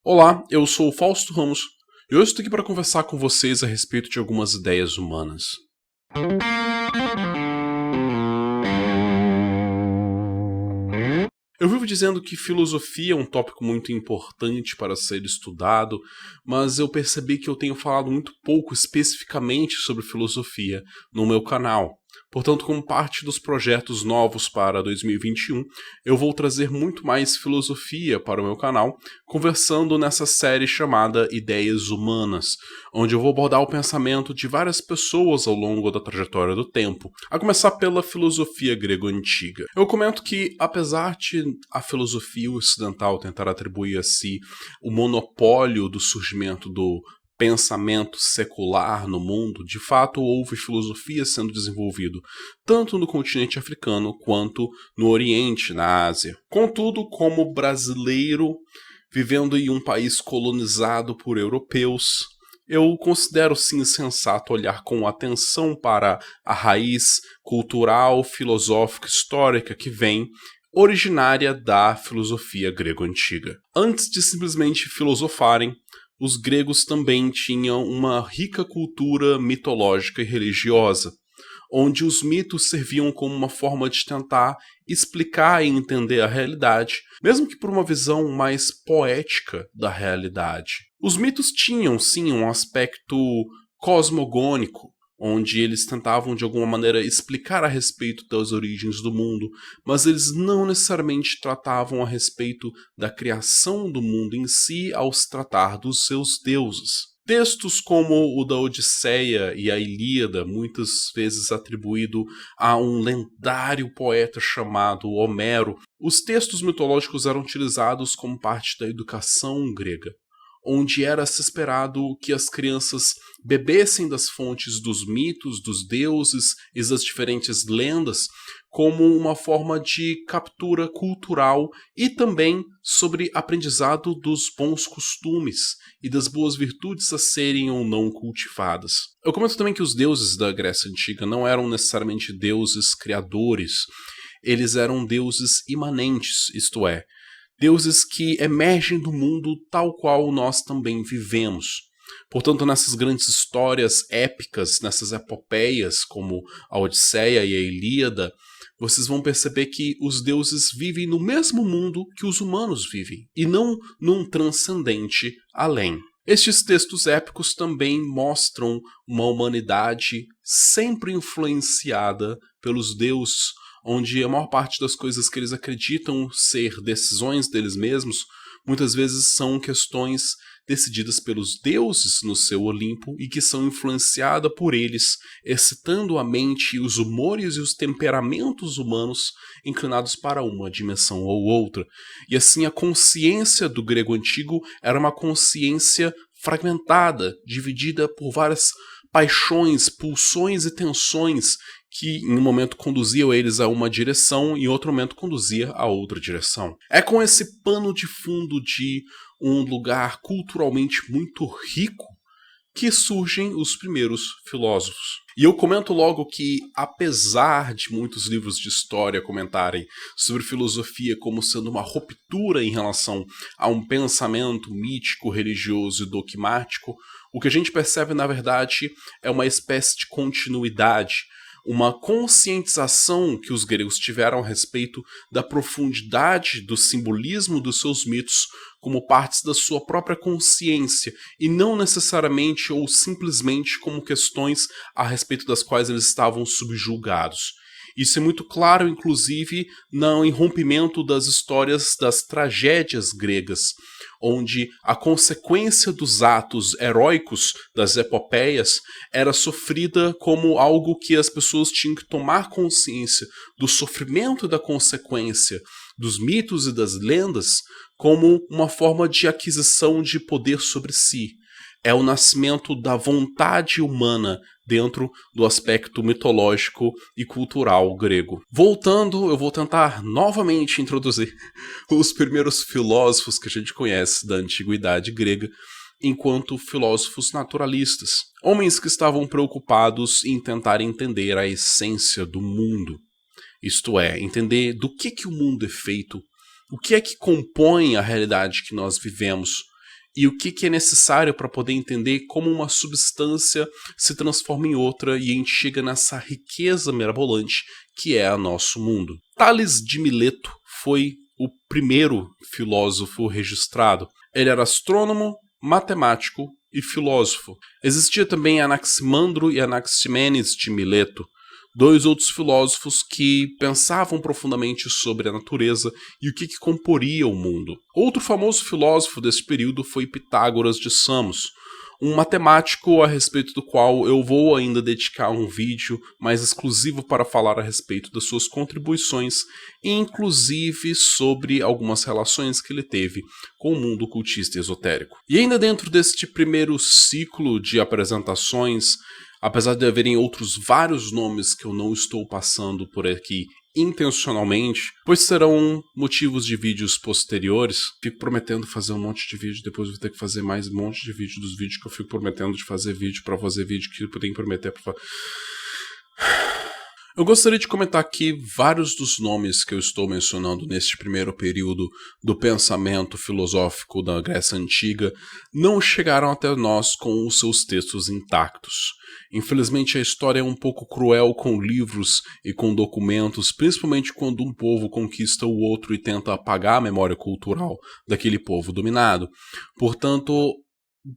Olá, eu sou o Fausto Ramos e hoje estou aqui para conversar com vocês a respeito de algumas ideias humanas. Eu vivo dizendo que filosofia é um tópico muito importante para ser estudado, mas eu percebi que eu tenho falado muito pouco especificamente sobre filosofia no meu canal. Portanto, como parte dos projetos novos para 2021, eu vou trazer muito mais filosofia para o meu canal, conversando nessa série chamada Ideias Humanas, onde eu vou abordar o pensamento de várias pessoas ao longo da trajetória do tempo, a começar pela filosofia grego-antiga. Eu comento que, apesar de a filosofia ocidental tentar atribuir a si o monopólio do surgimento do pensamento secular no mundo, de fato houve filosofia sendo desenvolvido tanto no continente africano quanto no Oriente, na Ásia. Contudo, como brasileiro vivendo em um país colonizado por europeus, eu considero sim sensato olhar com atenção para a raiz cultural, filosófica, histórica que vem originária da filosofia grego-antiga. Antes de simplesmente filosofarem, os gregos também tinham uma rica cultura mitológica e religiosa, onde os mitos serviam como uma forma de tentar explicar e entender a realidade, mesmo que por uma visão mais poética da realidade. Os mitos tinham, sim, um aspecto cosmogônico, onde eles tentavam de alguma maneira explicar a respeito das origens do mundo, mas eles não necessariamente tratavam a respeito da criação do mundo em si ao se tratar dos seus deuses. Textos como o da Odisseia e a Ilíada, muitas vezes atribuído a um lendário poeta chamado Homero, os textos mitológicos eram utilizados como parte da educação grega, onde era-se esperado que as crianças bebessem das fontes dos mitos, dos deuses e das diferentes lendas como uma forma de captura cultural e também sobre aprendizado dos bons costumes e das boas virtudes a serem ou não cultivadas. Eu comento também que os deuses da Grécia Antiga não eram necessariamente deuses criadores, eles eram deuses imanentes, isto é, deuses que emergem do mundo tal qual nós também vivemos. Portanto, nessas grandes histórias épicas, nessas epopeias como a Odisseia e a Ilíada, vocês vão perceber que os deuses vivem no mesmo mundo que os humanos vivem, e não num transcendente além. Estes textos épicos também mostram uma humanidade sempre influenciada pelos deuses, onde a maior parte das coisas que eles acreditam ser decisões deles mesmos, muitas vezes são questões decididas pelos deuses no seu Olimpo e que são influenciadas por eles, excitando a mente e os humores e os temperamentos humanos inclinados para uma dimensão ou outra. E assim a consciência do grego antigo era uma consciência fragmentada, dividida por várias paixões, pulsões e tensões que em um momento conduziam eles a uma direção e em outro momento conduzia a outra direção. É com esse pano de fundo de um lugar culturalmente muito rico que surgem os primeiros filósofos. E eu comento logo que, apesar de muitos livros de história comentarem sobre filosofia como sendo uma ruptura em relação a um pensamento mítico, religioso e dogmático, o que a gente percebe, na verdade, é uma espécie de continuidade, uma conscientização que os gregos tiveram a respeito da profundidade do simbolismo dos seus mitos como partes da sua própria consciência e não necessariamente ou simplesmente como questões a respeito das quais eles estavam subjugados. Isso é muito claro, inclusive, no irrompimento das histórias das tragédias gregas, onde a consequência dos atos heróicos das epopeias era sofrida como algo que as pessoas tinham que tomar consciência do sofrimento e da consequência dos mitos e das lendas como uma forma de aquisição de poder sobre si. É o nascimento da vontade humana dentro do aspecto mitológico e cultural grego. Voltando, eu vou tentar novamente introduzir os primeiros filósofos que a gente conhece da antiguidade grega enquanto filósofos naturalistas. Homens que estavam preocupados em tentar entender a essência do mundo. Isto é, entender do que o mundo é feito, o que é que compõe a realidade que nós vivemos, e o que é necessário para poder entender como uma substância se transforma em outra e a gente chega nessa riqueza mirabolante que é o nosso mundo. Tales de Mileto foi o primeiro filósofo registrado. Ele era astrônomo, matemático e filósofo. Existia também Anaximandro e Anaximenes de Mileto, dois outros filósofos que pensavam profundamente sobre a natureza e o que comporia o mundo. Outro famoso filósofo desse período foi Pitágoras de Samos, um matemático a respeito do qual eu vou ainda dedicar um vídeo mais exclusivo para falar a respeito das suas contribuições e inclusive sobre algumas relações que ele teve com o mundo ocultista e esotérico. E ainda dentro deste primeiro ciclo de apresentações, apesar de haverem outros vários nomes que eu não estou passando por aqui intencionalmente, pois serão motivos de vídeos posteriores. Fico prometendo fazer um monte de vídeo, depois vou ter que fazer mais um monte de vídeo dos vídeos que eu fico prometendo de fazer vídeo para fazer vídeo que eu tenho que prometer para fazer. Eu gostaria de comentar aqui vários dos nomes que eu estou mencionando neste primeiro período do pensamento filosófico da Grécia Antiga não chegaram até nós com os seus textos intactos. Infelizmente a história é um pouco cruel com livros e com documentos, principalmente quando um povo conquista o outro e tenta apagar a memória cultural daquele povo dominado. Portanto,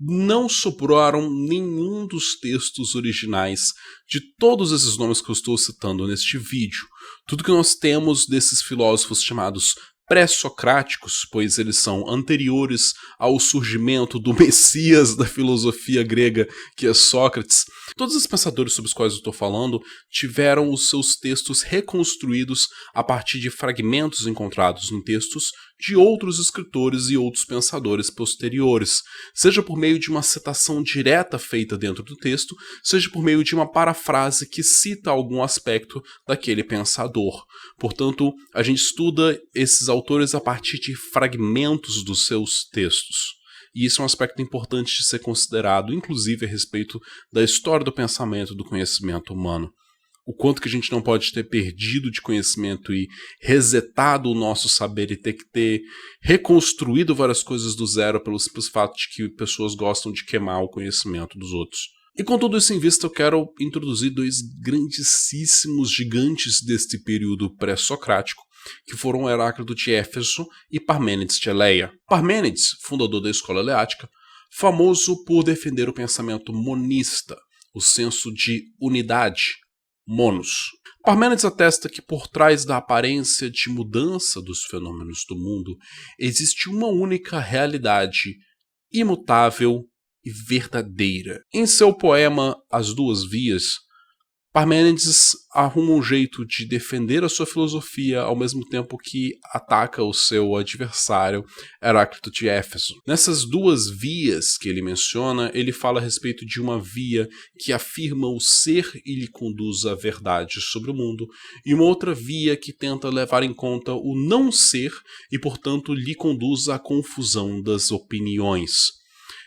não sobraram nenhum dos textos originais de todos esses nomes que eu estou citando neste vídeo. Tudo que nós temos desses filósofos chamados pré-socráticos, pois eles são anteriores ao surgimento do Messias da filosofia grega, que é Sócrates. Todos os pensadores sobre os quais eu estou falando tiveram os seus textos reconstruídos a partir de fragmentos encontrados em textos de outros escritores e outros pensadores posteriores, seja por meio de uma citação direta feita dentro do texto, seja por meio de uma parafrase que cita algum aspecto daquele pensador. Portanto, a gente estuda esses autores a partir de fragmentos dos seus textos. E isso é um aspecto importante de ser considerado, inclusive a respeito da história do pensamento e do conhecimento humano. O quanto que a gente não pode ter perdido de conhecimento e resetado o nosso saber e ter que ter reconstruído várias coisas do zero pelo simples fato de que pessoas gostam de queimar o conhecimento dos outros. E com tudo isso em vista, eu quero introduzir dois grandíssimos gigantes deste período pré-socrático, que foram Heráclito de Éfeso e Parmênides de Eleia. Parmênides, fundador da escola eleática, famoso por defender o pensamento monista, o senso de unidade, monos. Parmênides atesta que por trás da aparência de mudança dos fenômenos do mundo existe uma única realidade, imutável e verdadeira. Em seu poema As Duas Vias, Parmênides arruma um jeito de defender a sua filosofia ao mesmo tempo que ataca o seu adversário, Heráclito de Éfeso. Nessas duas vias que ele menciona, ele fala a respeito de uma via que afirma o ser e lhe conduz à verdade sobre o mundo, e uma outra via que tenta levar em conta o não ser e, portanto, lhe conduz à confusão das opiniões.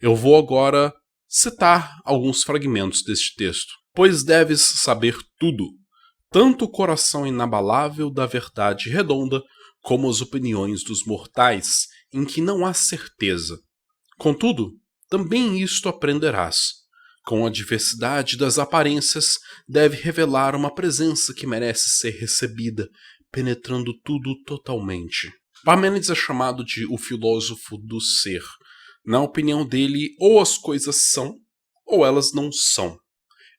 Eu vou agora citar alguns fragmentos deste texto. Pois deves saber tudo, tanto o coração inabalável da verdade redonda, como as opiniões dos mortais, em que não há certeza. Contudo, também isto aprenderás. Com a diversidade das aparências, deve revelar uma presença que merece ser recebida, penetrando tudo totalmente. Parmênides é chamado de o filósofo do ser. Na opinião dele, ou as coisas são, ou elas não são.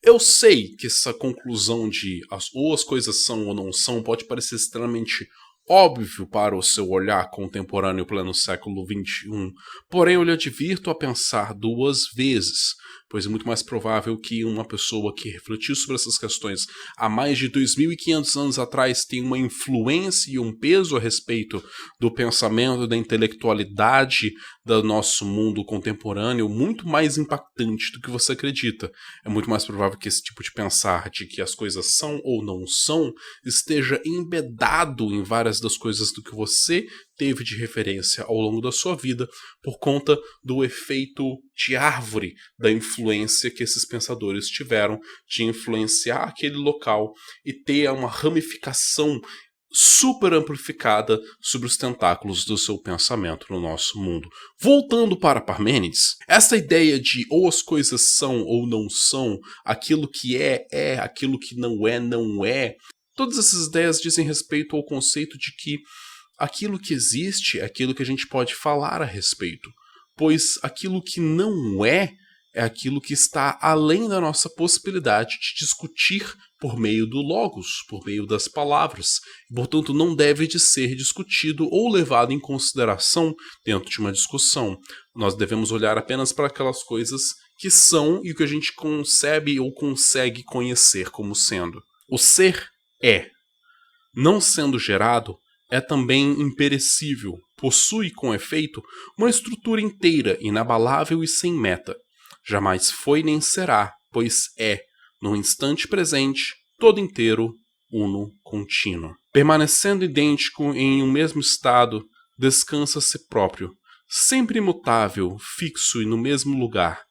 Eu sei que essa conclusão de ou as coisas são ou não são pode parecer extremamente óbvio para o seu olhar contemporâneo pleno século XXI, porém eu lhe advirto a pensar duas vezes, pois é muito mais provável que uma pessoa que refletiu sobre essas questões há mais de 2.500 anos atrás tenha uma influência e um peso a respeito do pensamento, da intelectualidade do nosso mundo contemporâneo muito mais impactante do que você acredita. É muito mais provável que esse tipo de pensar de que as coisas são ou não são esteja embedado em várias das coisas do que você teve de referência ao longo da sua vida por conta do efeito de árvore da influência que esses pensadores tiveram de influenciar aquele local e ter uma ramificação super amplificada sobre os tentáculos do seu pensamento no nosso mundo. Voltando para Parmênides, essa ideia de ou as coisas são ou não são, aquilo que é, aquilo que não é, não é, todas essas ideias dizem respeito ao conceito de que aquilo que existe é aquilo que a gente pode falar a respeito, pois aquilo que não é aquilo que está além da nossa possibilidade de discutir por meio do logos, por meio das palavras, e, portanto, não deve de ser discutido ou levado em consideração dentro de uma discussão. Nós devemos olhar apenas para aquelas coisas que são e o que a gente concebe ou consegue conhecer como sendo. O ser é. Não sendo gerado, é também imperecível, possui, com efeito, uma estrutura inteira, inabalável e sem meta. Jamais foi nem será, pois é, no instante presente, todo inteiro, uno, contínuo. Permanecendo idêntico em um mesmo estado, descansa a si próprio, sempre imutável, fixo e no mesmo lugar,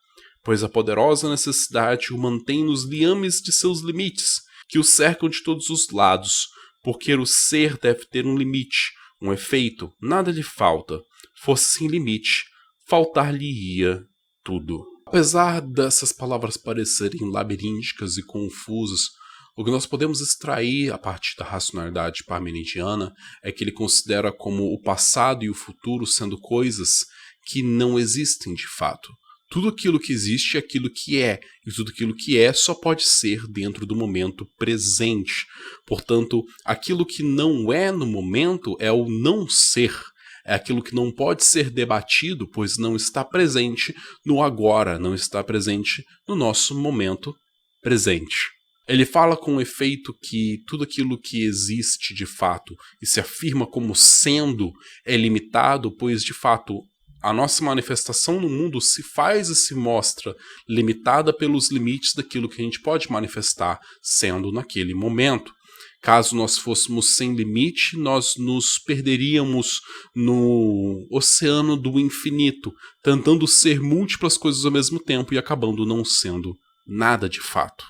pois a poderosa necessidade o mantém nos liames de seus limites, que o cercam de todos os lados, porque o ser deve ter um limite, um efeito, nada lhe falta. Fosse sem limite, faltar-lhe-ia tudo. Apesar dessas palavras parecerem labirínticas e confusas, o que nós podemos extrair a partir da racionalidade parmenidiana é que ele considera como o passado e o futuro sendo coisas que não existem de fato. Tudo aquilo que existe é aquilo que é, e tudo aquilo que é só pode ser dentro do momento presente. Portanto, aquilo que não é no momento é o não ser. É aquilo que não pode ser debatido, pois não está presente no agora, não está presente no nosso momento presente. Ele fala com o efeito que tudo aquilo que existe de fato e se afirma como sendo é limitado, pois de fato a nossa manifestação no mundo se faz e se mostra limitada pelos limites daquilo que a gente pode manifestar sendo naquele momento. Caso nós fôssemos sem limite, nós nos perderíamos no oceano do infinito, tentando ser múltiplas coisas ao mesmo tempo e acabando não sendo nada de fato.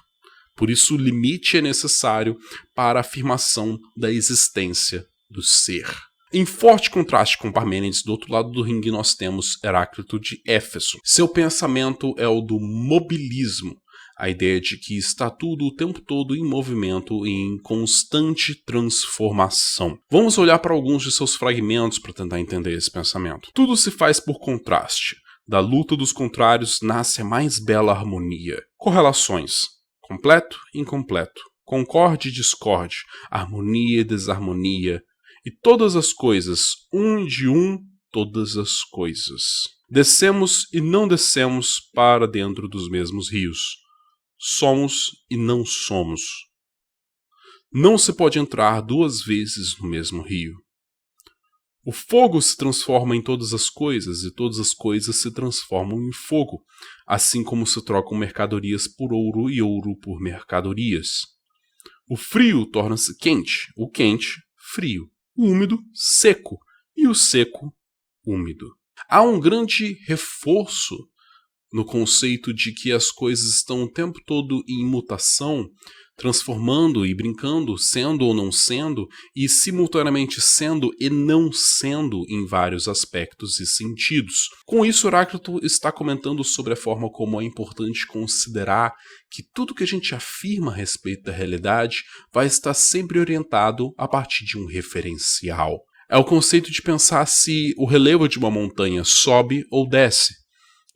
Por isso, o limite é necessário para a afirmação da existência do ser. Em forte contraste com Parmênides, do outro lado do ringue nós temos Heráclito de Éfeso. Seu pensamento é o do mobilismo, a ideia de que está tudo o tempo todo em movimento e em constante transformação. Vamos olhar para alguns de seus fragmentos para tentar entender esse pensamento. Tudo se faz por contraste. Da luta dos contrários nasce a mais bela harmonia. Correlações. Completo e incompleto. Concorde e discorde. Harmonia e desarmonia. E todas as coisas. Todas as coisas. Descemos e não descemos para dentro dos mesmos rios. Somos e não somos. Não se pode entrar duas vezes no mesmo rio. O fogo se transforma em todas as coisas e todas as coisas se transformam em fogo, assim como se trocam mercadorias por ouro e ouro por mercadorias. O frio torna-se quente, o quente, frio, o úmido, seco e o seco, úmido. Há um grande reforço no conceito de que as coisas estão o tempo todo em mutação, transformando e brincando, sendo ou não sendo, e simultaneamente sendo e não sendo em vários aspectos e sentidos. Com isso, Heráclito está comentando sobre a forma como é importante considerar que tudo que a gente afirma a respeito da realidade vai estar sempre orientado a partir de um referencial. É o conceito de pensar se o relevo de uma montanha sobe ou desce.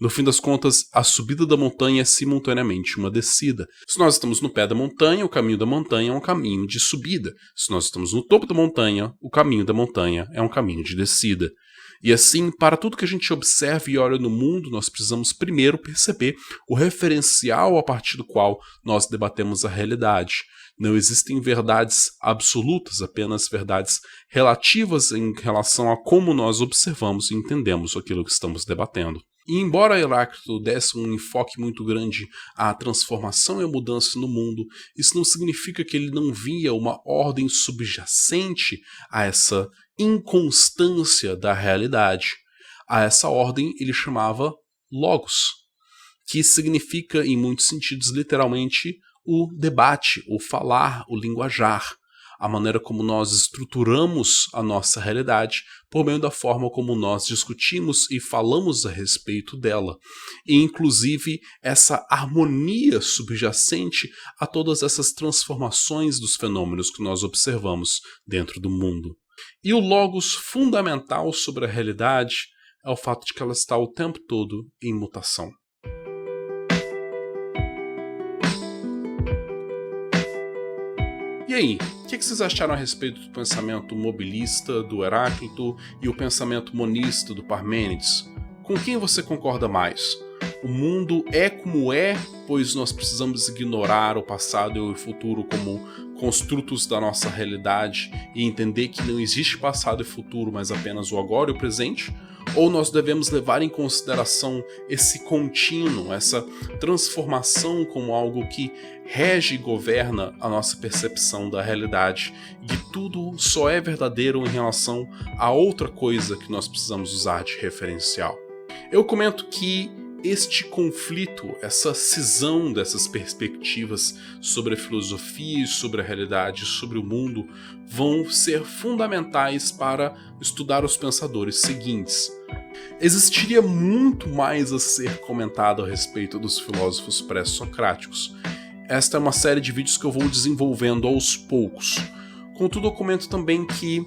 No fim das contas, a subida da montanha é simultaneamente uma descida. Se nós estamos no pé da montanha, o caminho da montanha é um caminho de subida. Se nós estamos no topo da montanha, o caminho da montanha é um caminho de descida. E assim, para tudo que a gente observa e olha no mundo, nós precisamos primeiro perceber o referencial a partir do qual nós debatemos a realidade. Não existem verdades absolutas, apenas verdades relativas em relação a como nós observamos e entendemos aquilo que estamos debatendo. E embora Heráclito desse um enfoque muito grande à transformação e à mudança no mundo, isso não significa que ele não via uma ordem subjacente a essa inconstância da realidade. A essa ordem ele chamava logos, que significa, em muitos sentidos, literalmente, o debate, o falar, o linguajar. a maneira como nós estruturamos a nossa realidade por meio da forma como nós discutimos e falamos a respeito dela, e inclusive essa harmonia subjacente a todas essas transformações dos fenômenos que nós observamos dentro do mundo. E o logos fundamental sobre a realidade é o fato de que ela está o tempo todo em mutação. E aí, o que vocês acharam a respeito do pensamento mobilista do Heráclito e o pensamento monista do Parmênides? Com quem você concorda mais? O mundo é como é, pois nós precisamos ignorar o passado e o futuro como construtos da nossa realidade e entender que não existe passado e futuro, mas apenas o agora e o presente? Ou nós devemos levar em consideração esse contínuo, essa transformação como algo que rege e governa a nossa percepção da realidade, e que tudo só é verdadeiro em relação a outra coisa que nós precisamos usar de referencial? Eu comento que este conflito, essa cisão dessas perspectivas sobre a filosofia, sobre a realidade, sobre o mundo, vão ser fundamentais para estudar os pensadores seguintes. Existiria muito mais a ser comentado a respeito dos filósofos pré-socráticos. Esta é uma série de vídeos que eu vou desenvolvendo aos poucos. Contudo, eu comento também que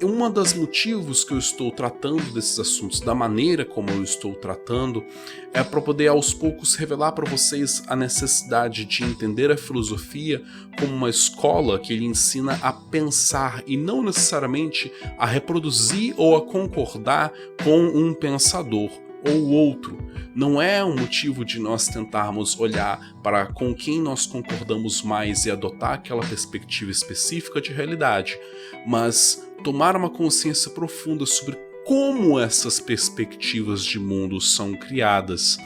um dos motivos que eu estou tratando desses assuntos da maneira como eu estou tratando é para poder aos poucos revelar para vocês a necessidade de entender a filosofia como uma escola que lhe ensina a pensar e não necessariamente a reproduzir ou a concordar com um pensador ou outro. Não é um motivo de nós tentarmos olhar para com quem nós concordamos mais e adotar aquela perspectiva específica de realidade, mas tomar uma consciência profunda sobre como essas perspectivas de mundo são criadas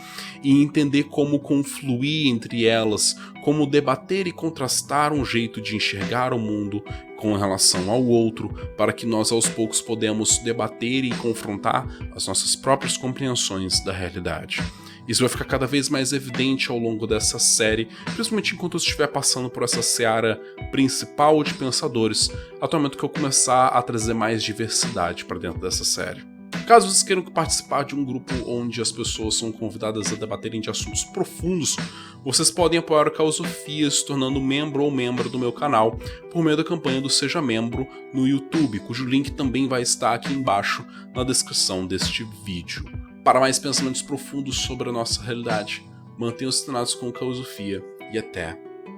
e entender como confluir entre elas, como debater e contrastar um jeito de enxergar o mundo com relação ao outro, para que nós aos poucos podemos debater e confrontar as nossas próprias compreensões da realidade. Isso vai ficar cada vez mais evidente ao longo dessa série, principalmente enquanto eu estiver passando por essa seara principal de pensadores, até o momento que eu começar a trazer mais diversidade para dentro dessa série. Caso vocês queiram participar de um grupo onde as pessoas são convidadas a debaterem de assuntos profundos, vocês podem apoiar a Causofia se tornando membro ou membra do meu canal por meio da campanha do Seja Membro no YouTube, cujo link também vai estar aqui embaixo na descrição deste vídeo. Para mais pensamentos profundos sobre a nossa realidade, mantenham-se antenados com Causofia e até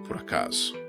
por acaso.